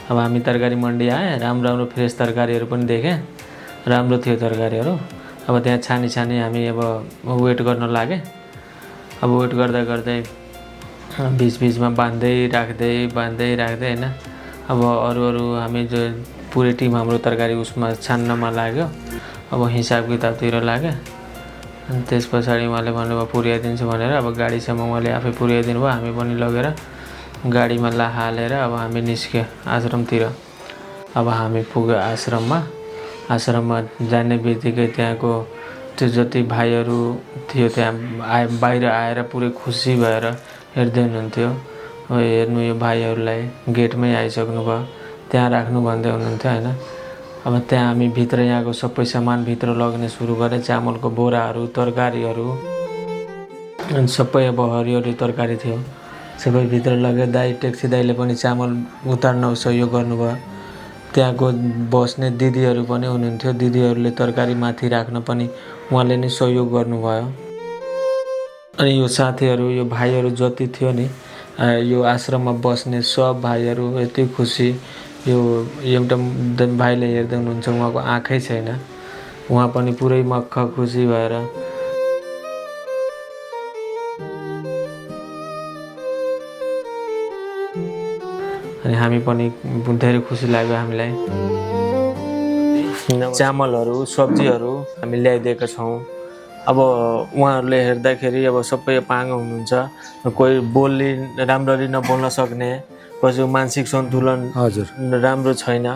अब हामी तरकारी मन्डी आएँ, राम्रो फ्रेस तरकारीहरू पनि देखेँ, राम्रो थियो तरकारीहरू। अब त्यहाँ छानी हामी अब वेट गर्न लागेँ। अब वेट गर्दै बिचमा बाँध्दै राख्दै होइन। अब अरू हामी जो पुरै टिम हाम्रो तरकारी उसमा छान्नमा लाग्यो। अब हिसाब किताबतिर लाग्यो। अनि त्यस पछाडि उहाँले भन्नुभयो पुर्याइदिन्छु भनेर। अब गाडीसम्म उहाँले आफै पुर्याइदिनु भयो। हामी पनि लगेर गाडीमा हालेर अब हामी निस्क्यो आश्रमतिर। अब हामी पुग्यो आश्रममा जाने बित्तिकै त्यहाँको त्यो जति भाइहरू थियो त्यहाँ बाहिर आएर पुरै खुसी भएर हेर्दै हुनुहुन्थ्यो। हेर्नु यो भाइहरूलाई गेटमै आइसक्नु भयो, त्यहाँ राख्नु भन्दै हुनुहुन्थ्यो होइन। अब त्यहाँ हामी भित्र यहाँको सबै सामान भित्र लग्ने सुरु गरेँ। चामलको बोराहरू, तरकारीहरू अनि सबै अब हरियो तरकारी थियो, सबै भित्र लगेर ट्याक्सी दाइले पनि चामल उतार्न सहयोग गर्नुभयो। त्यहाँको बस्ने दिदीहरू पनि हुनुहुन्थ्यो, दिदीहरूले तरकारी माथि राख्न पनि उहाँले नै सहयोग गर्नुभयो। अनि यो साथीहरू, यो भाइहरू जति थियो नि, यो आश्रममा बस्ने सब भाइहरू यति खुसी। यो एउटा भाइले हेर्दै हुनुहुन्छ, उहाँको आँखै छैन, उहाँ पनि पुरै मक्ख खुसी भएर अनि हामी पनि धेरै खुसी लाग्यो। हामीलाई चामलहरू, सब्जीहरू हामी ल्याइदिएका छौँ। अब उहाँहरूले हेर्दाखेरि अब सबै पाङ्गो हुनुहुन्छ, कोही राम्ररी नबोल्न सक्ने, कसैको मानसिक सन्तुलन राम्रो छैन।